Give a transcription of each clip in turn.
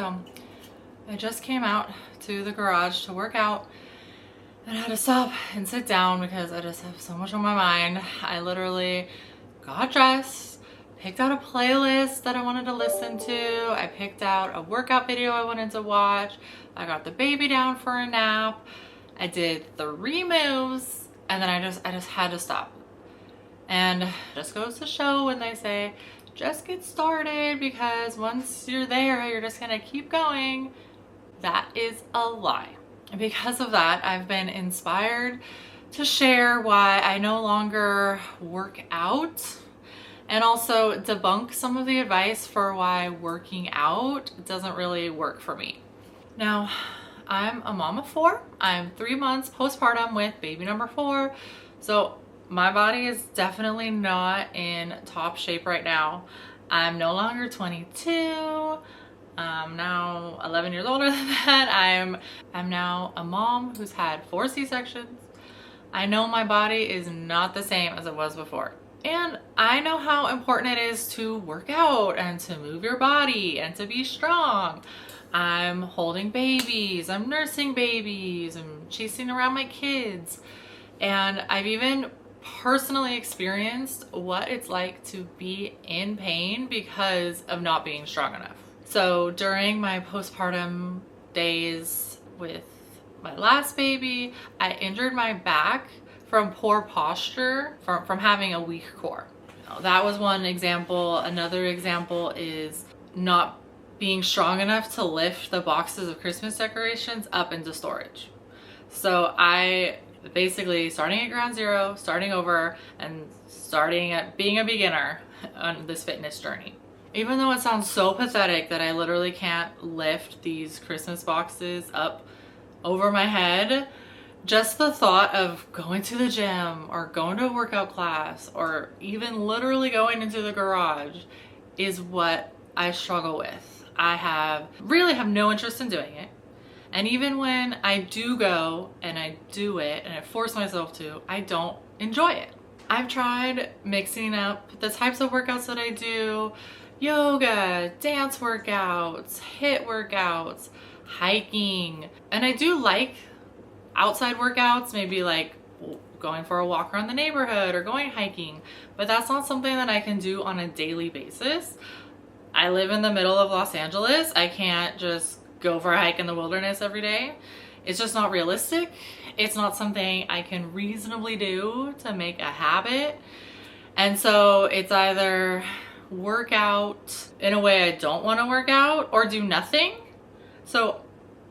So I just came out to the garage to work out and I had to stop and sit down because I just have so much on my mind. I literally got dressed, picked out a playlist that I wanted to listen to. I picked out a workout video I wanted to watch. I got the baby down for a nap. I did 3 moves and then I just had to stop. And it just goes to show when they say, just get started, because once you're there, you're just gonna keep going. That is a lie. And because of that, I've been inspired to share why I no longer work out, and also debunk some of the advice for why working out doesn't really work for me. Now, I'm a mom of 4. I'm 3 months postpartum with baby number 4. So my body is definitely not in top shape right now. I'm no longer 22. I'm now 11 years older than that. I'm now a mom who's had 4 C-sections. I know my body is not the same as it was before. And I know how important it is to work out and to move your body and to be strong. I'm holding babies, I'm nursing babies, I'm chasing around my kids. And I've even personally experienced what it's like to be in pain because of not being strong enough. So during my postpartum days with my last baby, I injured my back from poor posture, from having a weak core. That was one example. Another example is not being strong enough to lift the boxes of Christmas decorations up into storage. So I basically starting at ground zero, starting over, and starting at being a beginner on this fitness journey. Even though it sounds so pathetic that I literally can't lift these Christmas boxes up over my head, just the thought of going to the gym or going to a workout class or even literally going into the garage is what I struggle with. I really have no interest in doing it. And even when I do go and I do it and I force myself to, I don't enjoy it. I've tried mixing up the types of workouts that I do: yoga, dance workouts, HIIT workouts, hiking. And I do like outside workouts, maybe like going for a walk around the neighborhood or going hiking, but that's not something that I can do on a daily basis. I live in the middle of Los Angeles. I can't just go for a hike in the wilderness every day. It's just not realistic. It's not something I can reasonably do to make a habit. And so it's either work out in a way I don't want to work out or do nothing. So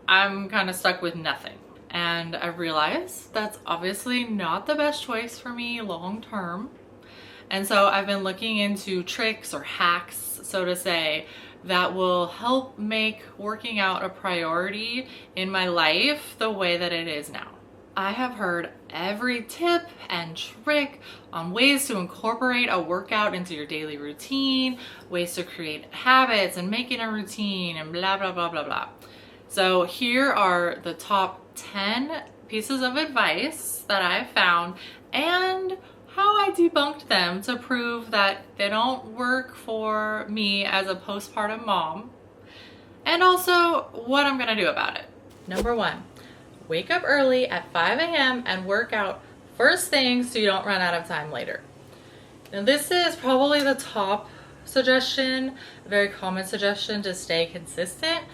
I'm kind of stuck with nothing. And I realize that's obviously not the best choice for me long term. And so I've been looking into tricks or hacks, so to say, that will help make working out a priority in my life the way that it is now. I have heard every tip and trick on ways to incorporate a workout into your daily routine, ways to create habits and make it a routine, and blah, blah, blah, blah, blah. So here are the top 10 pieces of advice that I found and how I debunked them to prove that they don't work for me as a postpartum mom, and also what I'm gonna do about it. Number 1, wake up early at 5 a.m. and work out first thing so you don't run out of time later. Now this is probably the top suggestion, a very common suggestion to stay consistent.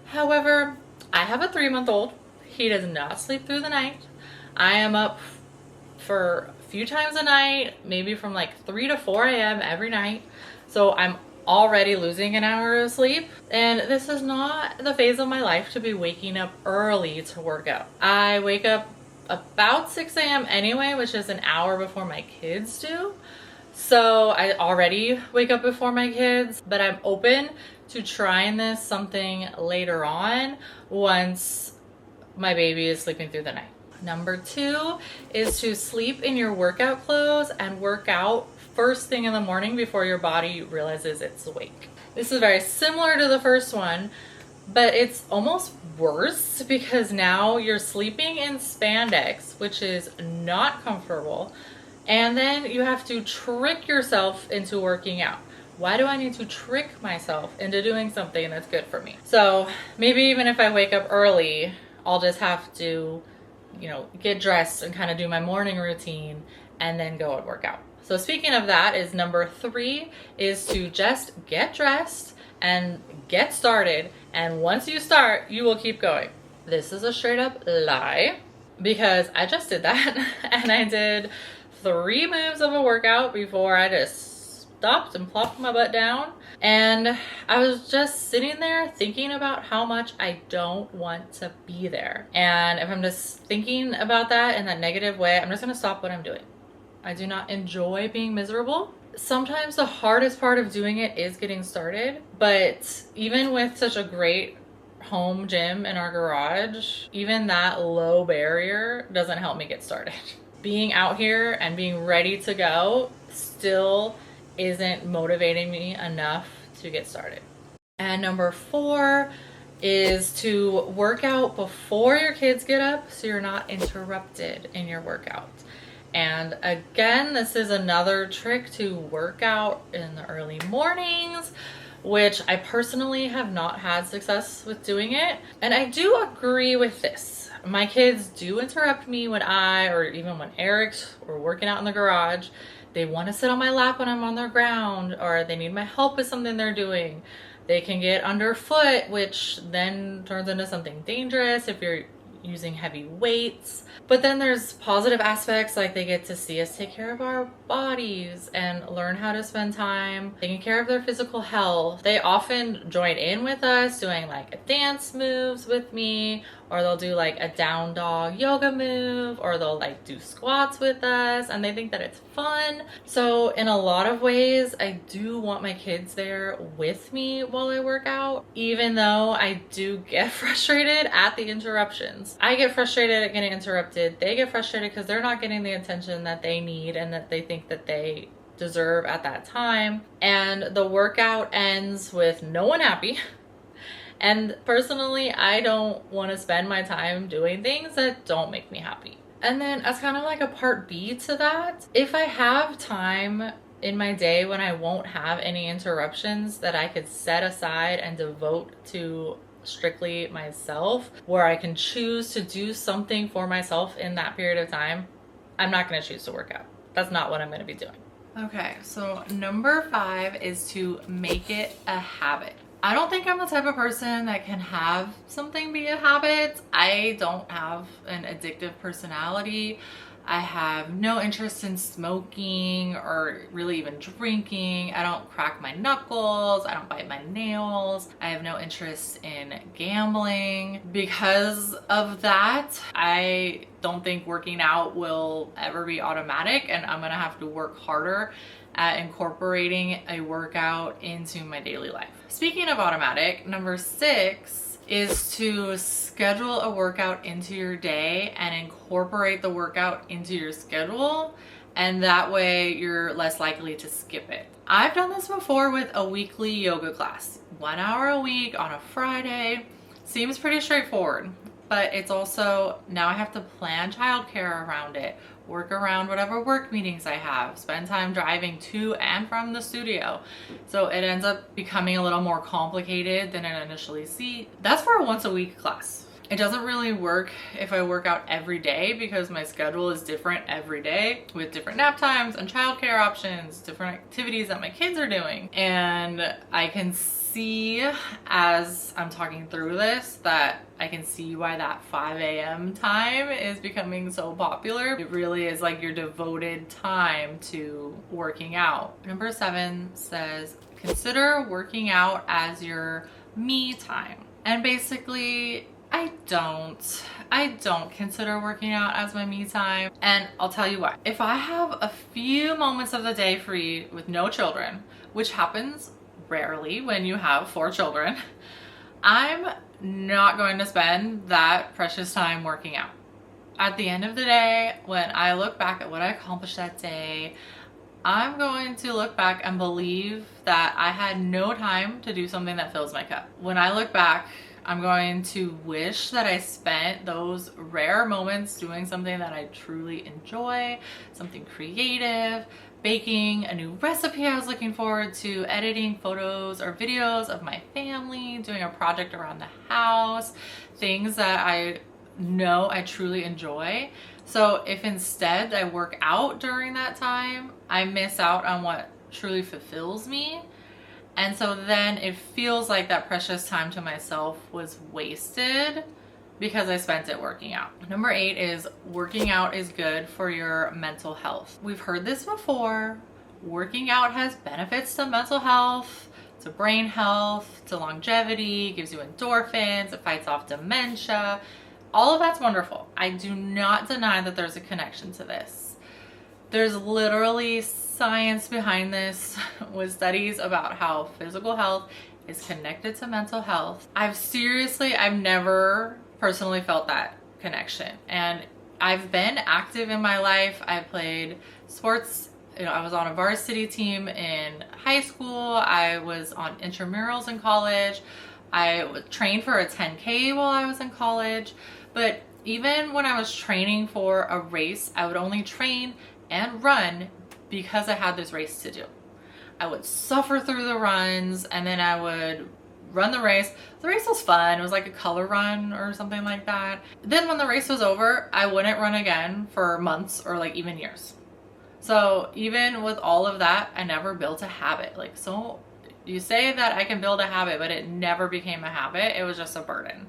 However, I have a 3-month-old. He does not sleep through the night. I am up for a few times a night, maybe from like 3 to 4 a.m. every night. So I'm already losing an hour of sleep. And this is not the phase of my life to be waking up early to work out. I wake up about 6 a.m. anyway, which is an hour before my kids do. So I already wake up before my kids, but I'm open to trying this something later on once my baby is sleeping through the night. Number 2 is to sleep in your workout clothes and work out first thing in the morning before your body realizes it's awake. This is very similar to the first one, but it's almost worse because now you're sleeping in spandex, which is not comfortable, and then you have to trick yourself into working out. Why do I need to trick myself into doing something that's good for me? So maybe even if I wake up early, I'll just have to, get dressed and kind of do my morning routine and then go and work out. So speaking of that, is number 3 is to just get dressed and get started. And once you start, you will keep going. This is a straight up lie because I just did that and I did 3 moves of a workout before I just stopped and plopped my butt down. And I was just sitting there thinking about how much I don't want to be there. And if I'm just thinking about that in that negative way, I'm just going to stop what I'm doing. I do not enjoy being miserable. Sometimes the hardest part of doing it is getting started, but even with such a great home gym in our garage, even that low barrier doesn't help me get started. Being out here and being ready to go still isn't motivating me enough to get started. And number 4 is to work out before your kids get up so you're not interrupted in your workout. And again, this is another trick to work out in the early mornings, which I personally have not had success with doing it. And I do agree with this. My kids do interrupt me when or even when Eric's or working out in the garage. They want to sit on my lap when I'm on the ground, or they need my help with something they're doing. They can get underfoot, which then turns into something dangerous if you're using heavy weights. But then there's positive aspects, like they get to see us take care of our bodies and learn how to spend time taking care of their physical health. They often join in with us doing like a dance moves with me, or they'll do like a down dog yoga move, or they'll like do squats with us, and they think that it's fun. So in a lot of ways, I do want my kids there with me while I work out, even though I do get frustrated at the interruptions. I get frustrated at getting interrupted. They get frustrated because they're not getting the attention that they need and that they think that they deserve at that time. And the workout ends with no one happy. And personally, I don't want to spend my time doing things that don't make me happy. And then as kind of like a part B to that, if I have time in my day when I won't have any interruptions that I could set aside and devote to strictly myself, where I can choose to do something for myself in that period of time, I'm not going to choose to work out. That's not what I'm going to be doing. Okay, so number 5 is to make it a habit. I don't think I'm the type of person that can have something be a habit. I don't have an addictive personality. I have no interest in smoking or really even drinking. I don't crack my knuckles. I don't bite my nails. I have no interest in gambling. Because of that, I don't think working out will ever be automatic, and I'm gonna have to work harder at incorporating a workout into my daily life. Speaking of automatic, number 6 is to schedule a workout into your day and incorporate the workout into your schedule, and that way you're less likely to skip it. I've done this before with a weekly yoga class. 1 hour a week on a Friday. Seems pretty straightforward, but it's also, now I have to plan childcare around it, work around whatever work meetings I have, spend time driving to and from the studio. So it ends up becoming a little more complicated than it initially seemed. That's for a once a week class. It doesn't really work if I work out every day because my schedule is different every day with different nap times and childcare options, different activities that my kids are doing. And I can see as I'm talking through this that I can see why that 5 a.m. time is becoming so popular. It really is like your devoted time to working out. Number 7 says, consider working out as your me time. And basically, I don't consider working out as my me time, and I'll tell you why. If I have a few moments of the day free with no children, which happens rarely when you have 4 children, I'm not going to spend that precious time working out. At the end of the day, when I look back at what I accomplished that day, I'm going to look back and believe that I had no time to do something that fills my cup. When I look back, I'm going to wish that I spent those rare moments doing something that I truly enjoy, something creative, baking a new recipe I was looking forward to, editing photos or videos of my family, doing a project around the house, things that I know I truly enjoy. So if instead I work out during that time, I miss out on what truly fulfills me. And so then it feels like that precious time to myself was wasted because I spent it working out. Number 8 is working out is good for your mental health. We've heard this before. Working out has benefits to mental health, to brain health, to longevity, gives you endorphins, it fights off dementia. All of that's wonderful. I do not deny that there's a connection to this. There's literally science behind this with studies about how physical health is connected to mental health. I've never personally felt that connection. And I've been active in my life. I played sports. I was on a varsity team in high school. I was on intramurals in college. I trained for a 10K while I was in college. But even when I was training for a race, I would only train and run because I had this race to do. I would suffer through the runs and then I would run the race. The race was fun. It was like a color run or something like that. Then when the race was over, I wouldn't run again for months or like even years. So even with all of that, I never built a habit. So you say that I can build a habit, but it never became a habit. It was just a burden.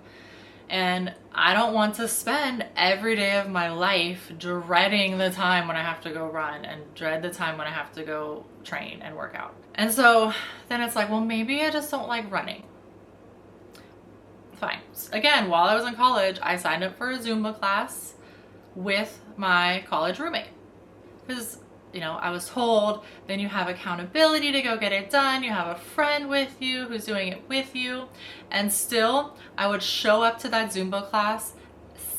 And I don't want to spend every day of my life dreading the time when I have to go run and dread the time when I have to go train and work out. And so then it's like, well, maybe I just don't like running. Fine. Again, while I was in college, I signed up for a Zumba class with my college roommate. Because, I was told then you have accountability to go get it done. You have a friend with you who's doing it with you. And still, I would show up to that Zumba class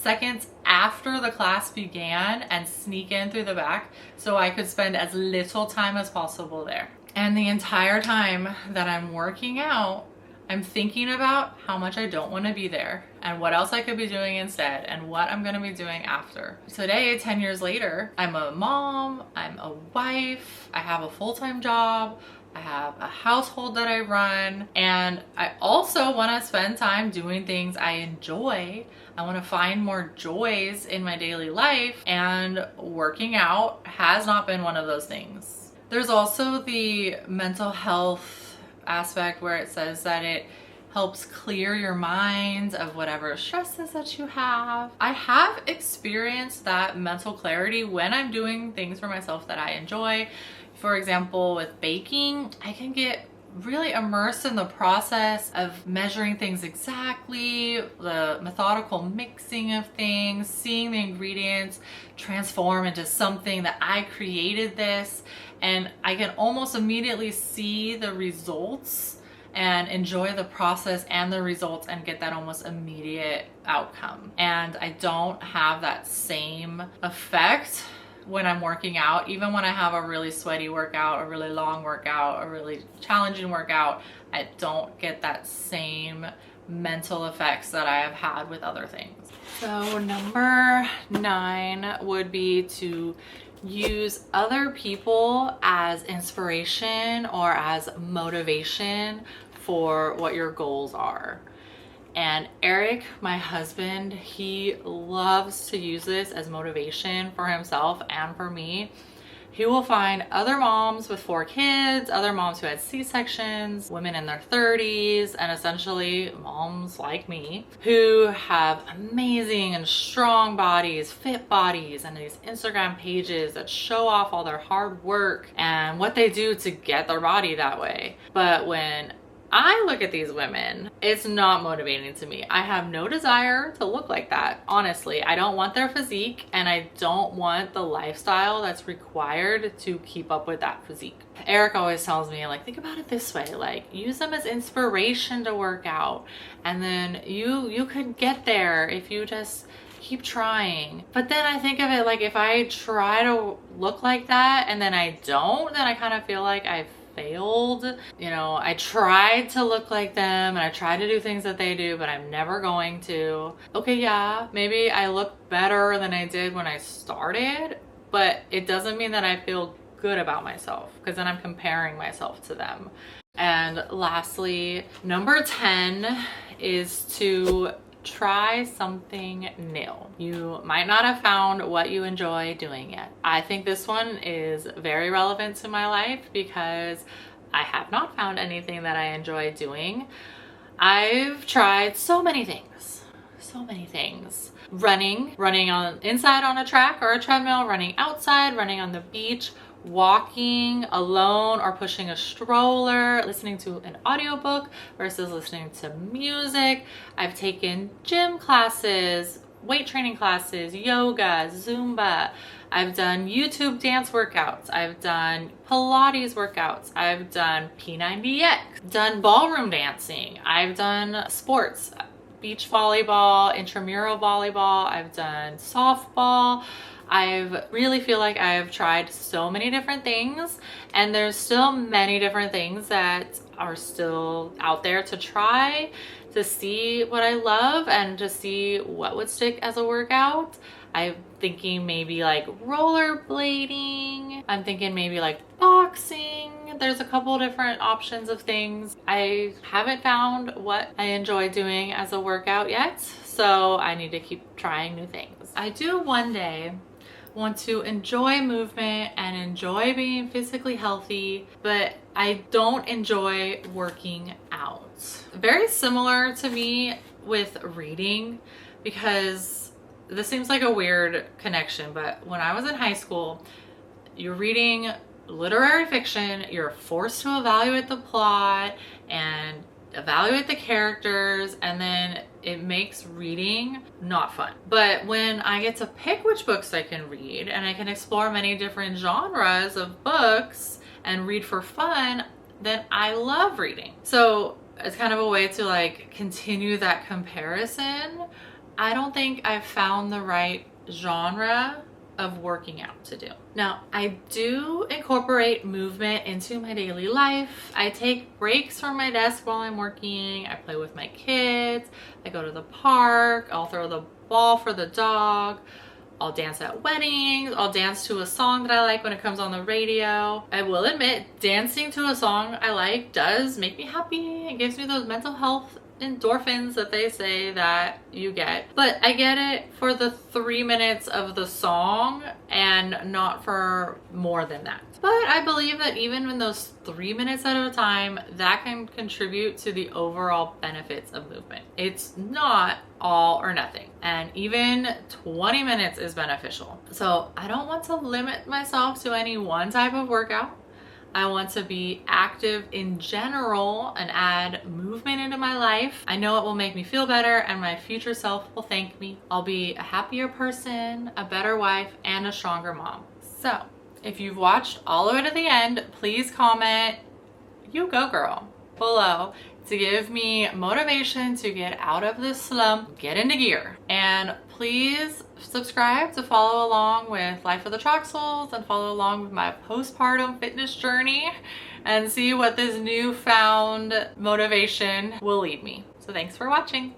seconds after the class began and sneak in through the back so I could spend as little time as possible there. And the entire time that I'm working out, I'm thinking about how much I don't want to be there and what else I could be doing instead and what I'm going to be doing after. Today, 10 years later, I'm a mom, I'm a wife, I have a full-time job, I have a household that I run, and I also want to spend time doing things I enjoy. I want to find more joys in my daily life, and working out has not been one of those things. There's also the mental health aspect where it says that it helps clear your mind of whatever stresses that you have. I have experienced that mental clarity when I'm doing things for myself that I enjoy. For example, with baking, I can get really immersed in the process of measuring things exactly, the methodical mixing of things, seeing the ingredients transform into something that I created this, and I can almost immediately see the results and enjoy the process and the results and get that almost immediate outcome. And I don't have that same effect when I'm working out. Even when I have a really sweaty workout, a really long workout, a really challenging workout, I don't get that same mental effects that I have had with other things. So number 9 would be to use other people as inspiration or as motivation for what your goals are. And Eric, my husband, he loves to use this as motivation for himself and for me. He will find other moms with 4 kids, other moms who had C-sections, women in their 30s, and essentially moms like me who have amazing and strong bodies, fit bodies, and these Instagram pages that show off all their hard work and what they do to get their body that way. But when I look at these women, it's not motivating to me. I have no desire to look like that. Honestly, I don't want their physique and I don't want the lifestyle that's required to keep up with that physique. Eric always tells me, like, think about it this way, like, use them as inspiration to work out, and then you could get there if you just keep trying. But then I think of it like, if I try to look like that and then I don't, then I kind of feel like I've failed. You know, I tried to look like them and I tried to do things that they do, but I'm never going to. Okay, yeah, maybe I look better than I did when I started, but it doesn't mean that I feel good about myself, because then I'm comparing myself to them. And lastly, number 10 is to try something new. You might not have found what you enjoy doing yet. I think this one is very relevant to my life because I have not found anything that I enjoy doing. I've tried so many things. Running on inside on a track or a treadmill, running outside, running on the beach, walking alone or pushing a stroller, listening to an audiobook versus listening to music. I've taken gym classes, weight training classes, yoga, Zumba. I've done YouTube dance workouts. I've done Pilates workouts. I've done P90X, done ballroom dancing. I've done sports, beach volleyball, intramural volleyball. I've done softball. I really feel like I've tried so many different things, and there's still many different things that are still out there to try, to see what I love and to see what would stick as a workout. I'm thinking maybe like rollerblading. I'm thinking maybe like boxing. There's a couple different options of things. I haven't found what I enjoy doing as a workout yet, so I need to keep trying new things. I do one day want to enjoy movement and enjoy being physically healthy, but I don't enjoy working out. Very similar to me with reading, because this seems like a weird connection, but when I was in high school, you're reading literary fiction, you're forced to evaluate the plot and evaluate the characters, and then it makes reading not fun. But when I get to pick which books I can read and I can explore many different genres of books and read for fun, then I love reading. So it's kind of a way to like continue that comparison. I don't think I've found the right genre of working out to do. Now, I do incorporate movement into my daily life. I take breaks from my desk while I'm working. I play with my kids. I go to the park. I'll throw the ball for the dog. I'll dance at weddings. I'll dance to a song that I like when it comes on the radio. I will admit, dancing to a song I like does make me happy. It gives me those mental health endorphins that they say that you get, but I get it for the 3 minutes of the song and not for more than that. But I believe that even in those 3 minutes at a time, that can contribute to the overall benefits of movement. It's not all or nothing, and even 20 minutes is beneficial. So I don't want to limit myself to any one type of workout. I want to be active in general and add movement into my life. I know it will make me feel better, and my future self will thank me. I'll be a happier person, a better wife, and a stronger mom. So if you've watched all the way to the end, please comment, "You go girl," below to give me motivation to get out of this slump, get into gear. And please subscribe to follow along with Life of the Troxels and follow along with my postpartum fitness journey and see what this newfound motivation will lead me. So thanks for watching.